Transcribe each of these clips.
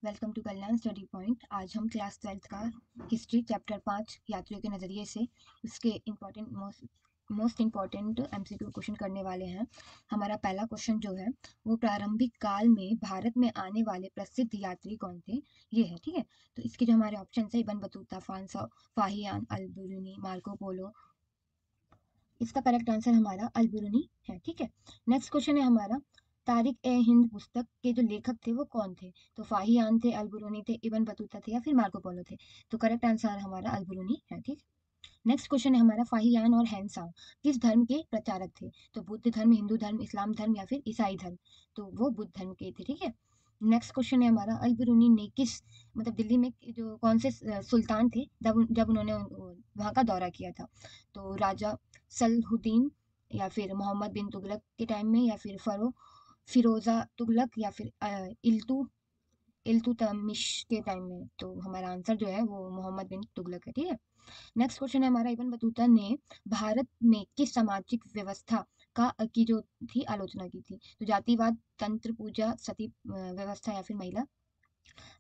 Welcome to Kalyan study point. आज हम class 12th का हिस्ट्री चैप्टर 5 यात्रियों के नज़रिए से उसके important most important MCQ question करने वाले हैं। हमारा पहला क्वेश्चन जो है वो प्रारंभिक काल में भारत में आने वाले प्रसिद्ध यात्री कौन थे, ये है। ठीक है, तो इसके जो हमारे ऑप्शन है इबन बतूता, फाहियान, अल बिरूनी, मार्को पोलो। इसका करेक्ट आंसर हमारा अल बिरूनी है। ठीक है, नेक्स्ट क्वेश्चन है हमारा तारिक ए हिंद पुस्तक के जो लेखक थे वो कौन थे। तो फाहियान थे, अल बिरूनी थे, इबन बतूता थे या फिर मार्को पोलो थे। तो करेक्ट आंसर हमारा अल बिरूनी है। ठीक, नेक्स्ट क्वेश्चन है हमारा फाहियान और हैंसांग किस धर्म के प्रचारक थे। तो बुद्ध धर्म, हिंदू धर्म, इस्लाम धर्म या फिर ईसाई धर्म। तो वो बुद्ध धर्म के थे। ठीक है, नेक्स्ट क्वेश्चन है हमारा अल बिरूनी ने किस मतलब दिल्ली में जो कौन से सुल्तान थे जब उन्होंने वहां का दौरा किया था। तो राजा सलाहुद्दीन या फिर मोहम्मद बिन तुगलक के टाइम में या फिर फिरोजा तुगलक या फिर इल्तुतमिश के टाइम में। तो हमारा आंसर जो है वो मोहम्मद बिन तुगलक है। ठीक है, नेक्स्ट क्वेश्चन है हमारा इब्न बतूता ने भारत में किस सामाजिक व्यवस्था की जो थी आलोचना की थी। तो जातिवाद, तंत्र पूजा, सती व्यवस्था या फिर महिला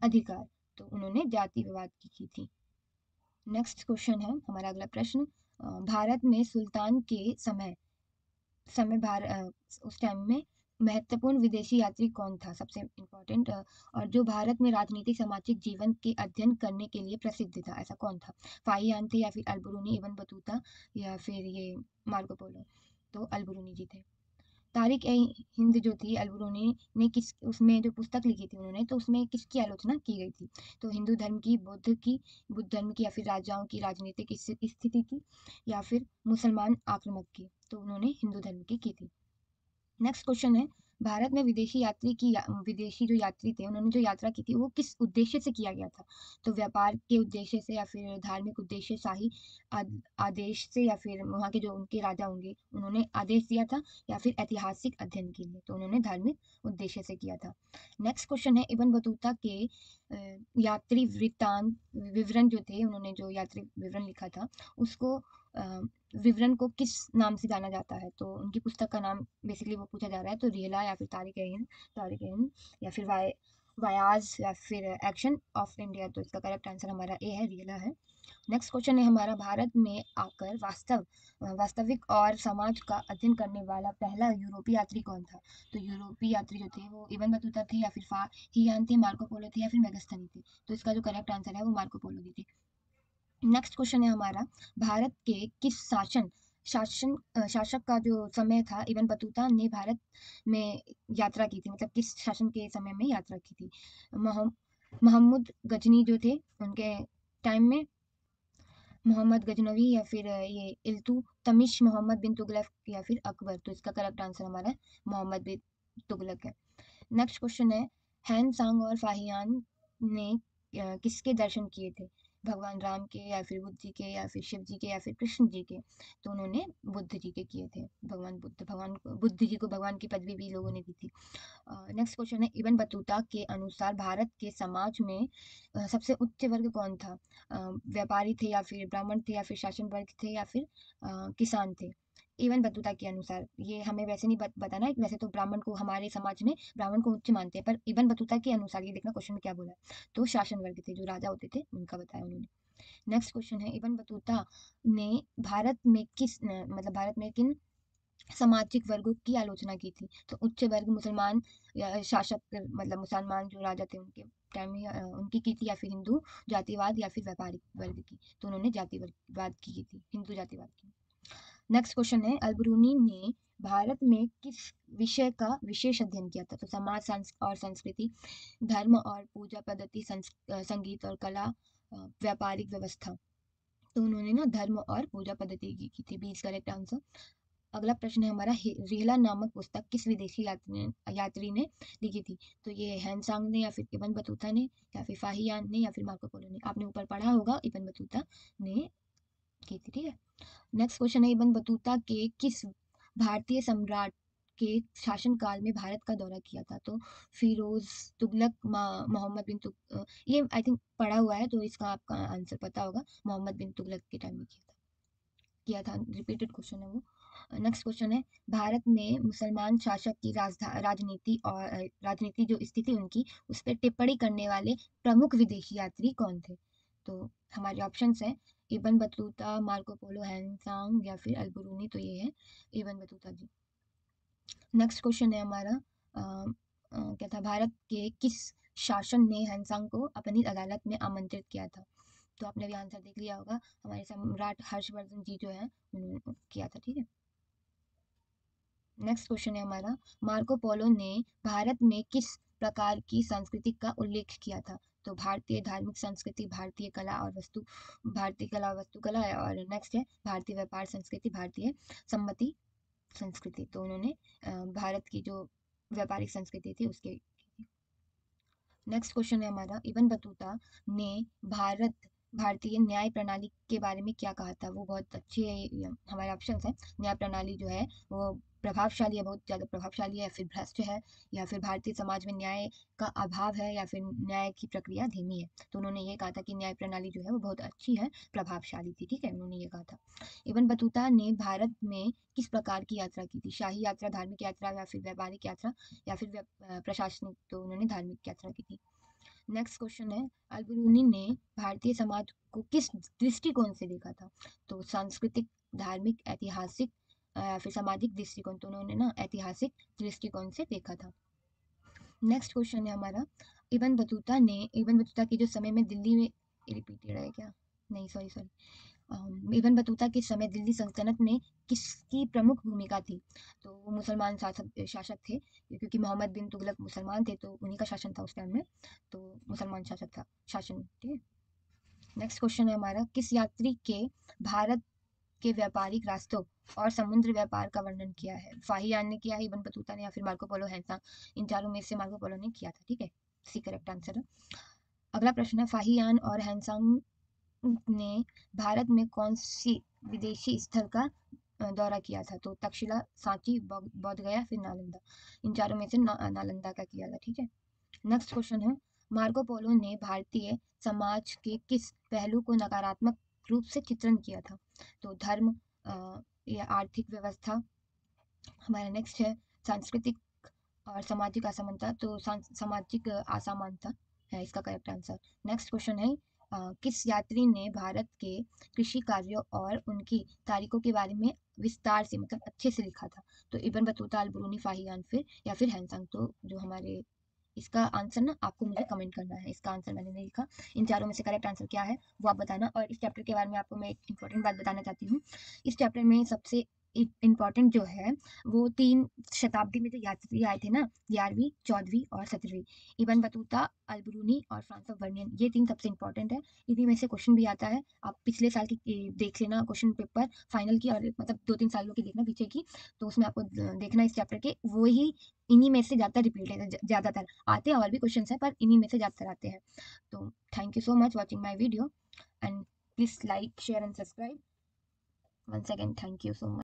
अधिकार। तो उन्होंने जाति विवाद की थी। नेक्स्ट क्वेश्चन है हमारा अगला प्रश्न, भारत में सुल्तान के समय समय उस टाइम में महत्वपूर्ण विदेशी यात्री कौन था, सबसे इम्पोर्टेंट, और जो भारत में राजनीतिक सामाजिक जीवन के अध्ययन करने के लिए प्रसिद्ध था, ऐसा कौन था। फाहियान थे या फिर अलबरूनी, इबन बतूता या फिर ये मार्को पोलो। तो अलबरूनी जी थे। तारिक ए हिंद जो थी अलबरूनी ने किस उसमें जो पुस्तक लिखी थी उन्होंने, तो उसमें किसकी आलोचना की गई थी। तो हिंदू धर्म की, बुद्ध धर्म की या फिर राजाओं की राजनीतिक स्थिति की या फिर मुसलमान आक्रमक की। तो उन्होंने हिंदू धर्म की थी। नेक्स्ट क्वेश्चन है भारत में विदेशी जो यात्री थे उन्होंने जो यात्रा की थी वो किस उद्देश्य से किया गया था। तो व्यापार के उद्देश्य से या फिर धार्मिक उद्देश्य, शाही आदेश से या फिर वहाँ के जो उनके राजा होंगे उन्होंने आदेश दिया था, या फिर ऐतिहासिक अध्ययन के लिए। तो उन्होंने धार्मिक उद्देश्य से किया था। नेक्स्ट क्वेश्चन है इबन बतूता के यात्री वृत्तांत विवरण जो थे, उन्होंने जो यात्री विवरण लिखा था उसको विवरण को किस नाम से जाना जाता है। तो उनकी पुस्तक का नाम बेसिकली वो पूछा जा रहा है। तो रिहला या फिर तारिक-ए-हिंद या फिर वायाज या फिर एक्शन ऑफ इंडिया। तो इसका करेक्ट आंसर हमारा ए है, रिहला है। नेक्स्ट क्वेश्चन है हमारा भारत में आकर वास्तविक और समाज का अध्ययन करने वाला पहला यूरोपीय यात्री कौन था। तो यूरोपीय यात्री जो थे वो इबन बतूता थे या फिर फाहियान थे, मार्को पोलो थे या फिर मेगस्थनी थे। तो इसका जो करेक्ट आंसर है वो मार्को पोलो जी थे। नेक्स्ट क्वेश्चन है हमारा भारत के किस शासक का जो समय था इबन बतूता ने भारत में यात्रा की थी, मतलब किस शासन के समय में यात्रा की थी। मोहम्मद गजनी जो थे उनके टाइम में, मोहम्मद गजनवी या फिर ये इल्तुतमिश, मोहम्मद बिन तुगलक या फिर अकबर। तो इसका करेक्ट आंसर हमारा मोहम्मद बिन तुगलक है। नेक्स्ट क्वेश्चन है हैन सांग और फाहियान ने किसके दर्शन किए थे। भगवान राम के या फिर बुद्ध जी के या फिर शिव जी के या फिर कृष्ण जी के। तो उन्होंने बुद्ध जी के किए थे। भगवान बुद्ध जी को भगवान की पदवी भी लोगों ने दी थी। नेक्स्ट क्वेश्चन है इबन बतूता के अनुसार भारत के समाज में सबसे उच्च वर्ग कौन था। व्यापारी थे या फिर ब्राह्मण थे या फिर शासन वर्ग थे या फिर किसान थे। इवन बतूता के अनुसार, ये हमें वैसे नहीं बताना है, वैसे तो ब्राह्मण को हमारे समाज में ब्राह्मण को उच्च मानते हैं, पर इबन बतूता के अनुसार ये देखना क्वेश्चन में क्या बोला है। तो शासन वर्ग थे, जो राजा होते थे उनका बताया उन्होंने। नेक्स्ट क्वेश्चन है इबन बतूता ने भारत में किन सामाजिक वर्गों की आलोचना की थी। तो उच्च वर्ग, मुसलमान या शासक मतलब मुसलमान जो राजा थे उनके टाइम में उनकी की थी, या फिर हिंदू जातिवाद या फिर व्यापारिक वर्ग की। तो उन्होंने जातिवाद की थी, हिंदू जातिवाद की। नेक्स्ट क्वेश्चन है अलबरूनी ने भारत में किस विषय का विशेष अध्ययन किया था। तो समाज और संस्कृति, धर्म और पूजा पद्धति, संगीत और कला, व्यापारिक व्यवस्था। तो उन्होंने ना धर्म और पूजा पद्धति की थी। B is correct answer. अगला प्रश्न है हमारा रिहला नामक पुस्तक किस विदेशी यात्री ने लिखी थी। तो ये हैंसांग ने या फिर इबन बतूता ने या फिर फाहियान ने या फिर मार्को पोलो ने। आपने ऊपर पढ़ा होगा, इबन बतूता ने की थी। ठीक है, नेक्स्ट क्वेश्चन है इबन बतूता के किस भारतीय सम्राट के शासनकाल में भारत का दौरा किया था। तो फिरोज तुगलक, मोहम्मद बिन ये आई थिंक पढ़ा हुआ है, तो इसका आपका आंसर पता होगा। मोहम्मद बिन तुगलक के टाइम में किया था, रिपीटेड क्वेश्चन है वो। नेक्स्ट क्वेश्चन है, भारत में मुसलमान शासक की राजनीति जो स्थिति उनकी, उस पर टिप्पणी करने वाले प्रमुख विदेशी यात्री कौन थे? तो हमारे ऑप्शंस हैं Ibn Battuta, Marco Polo, Hiuen Tsang या फिर अल-बरूनी। तो ये है इब्न बतूता जी। नेक्स्ट क्वेश्चन है हमारा, क्या था, भारत के किस शासन ने हैंसांग को अपनी अदालत में आमंत्रित किया था? तो आपने भी आंसर देख लिया होगा, हमारे सम्राट हर्षवर्धन जी जो है उन्होंने किया था, ठीक है। नेक्स्ट क्वेश्चन है हमारा, मार्को पोलो ने भारत में किस प्रकार की संस्कृति का उल्लेख किया था? तो भारतीय धार्मिक संस्कृति, भारतीय कला और वास्तुकला है, और नेक्स्ट है भारतीय व्यापार संस्कृति, भारतीय सम्मति संस्कृति। तो उन्होंने भारत की जो व्यापारिक संस्कृति थी उसके। नेक्स्ट क्वेश्चन है हमारा, इब्न बतूता ने भारतीय न्याय प्रणाली के बारे में क्या कहा था? वो बहुत अच्छी है, हमारे ऑप्शंस हैं, न्याय प्रणाली जो है वो प्रभावशाली है, बहुत ज़्यादा प्रभावशाली है, या फिर भ्रष्ट है, या फिर भारतीय समाज में न्याय का अभाव है, या फिर न्याय की प्रक्रिया धीमी है। तो उन्होंने ये कहा था कि न्याय प्रणाली जो है वो बहुत अच्छी है, प्रभावशाली थी, ठीक है, उन्होंने ये कहा था। इब्न बतूता ने भारत में किस प्रकार की यात्रा की थी? शाही यात्रा, धार्मिक यात्रा, या फिर व्यापारिक यात्रा, या फिर प्रशासनिक? तो उन्होंने धार्मिक यात्रा की थी। नेक्स्ट क्वेश्चन है, अल-बरूनी ने भारतीय समाज को किस दृष्टिकोण से देखा था? तो सांस्कृतिक, धार्मिक, ऐतिहासिक, फिर सामाजिक दृष्टिकोण। तो उन्होंने ना ऐतिहासिक दृष्टिकोण से देखा था। नेक्स्ट क्वेश्चन है हमारा, इब्न बतूता के जो समय में दिल्ली में, रिपीटेड है क्या? नहीं, सॉरी सॉरी। इब्न बतूता के समय दिल्ली सल्तनत में किसकी प्रमुख भूमिका थी? तो वो मुसलमान शासक शासक थे, क्योंकि मोहम्मद बिन तुगलक मुसलमान थे, तो उन्हीं का शासन था उस टाइम में। तो मुसलमान शासक था शासन, ठीक है। नेक्स्ट क्वेश्चन है हमारा, किस यात्री के भारत के व्यापारिक रास्तों और समुद्र व्यापार का वर्णन किया है? फाहियान ने किया है, इब्न बतूता ने, या फिर मार्को पोलो, हैंसा? इन चारों में से मार्को पोलो ने किया था, ठीक है, सी करेक्ट आंसर है। अगला प्रश्न है, फाहियान और हैंसांग ने भारत में कौन सी विदेशी स्थल का दौरा किया था? तो तक्षशिला, सांची, बौद्ध गया, फिर नालंदा। इन चारों में से नालंदा का किया था, ठीक है। नेक्स्ट क्वेश्चन है, मार्को पोलो ने भारतीय समाज के किस पहलू को नकारात्मक रूप से चित्रण किया था? तो धर्म, या आर्थिक व्यवस्था। हमारा नेक्स्ट है सांस्कृतिक और सामाजिक असमानता। तो सामाजिक असमानता है इसका करेक्ट आंसर। नेक्स्ट क्वेश्चन है, किस यात्री ने भारत के कृषि कार्यों और उनकी तारीखों के बारे में विस्तार से, मतलब अच्छे से लिखा था? तो इब्न बतूता, अल-बरूनी, फाहियान, फिर या फिर हैंसांग। तो जो हमारे इसका आंसर ना आपको मुझे कमेंट करना है, इसका आंसर मैंने नहीं लिखा। इन चारों में से करेक्ट आंसर क्या है वो आप बताना। और इस चैप्टर के बारे में आपको मैं एक इंपॉर्टेंट बात बताना चाहती हूँ। इस चैप्टर में सबसे इम्पॉर्टेंट जो है वो 3 शताब्दी में जो यात्री आए थे ना, 11वीं, 14वीं और 17वीं, इब्न बतूता, अल-बरूनी और फ्रांस ऑफ वर्नियन, ये 3 सबसे इंपॉर्टेंट है। इन्हीं में से क्वेश्चन भी आता है। आप पिछले साल की देख लेना क्वेश्चन पेपर फाइनल की, और मतलब 2-3 सालों की देखना पीछे की। तो उसमें आपको देखना इस चैप्टर के, वो ही इन्हीं में से ज़्यादातर रिपीट है, ज़्यादातर आते हैं और भी क्वेश्चन है, पर इन्हीं में से ज़्यादातर आते हैं। तो thank you so much watching my video, and please like, share and subscribe. Once again thank you so much.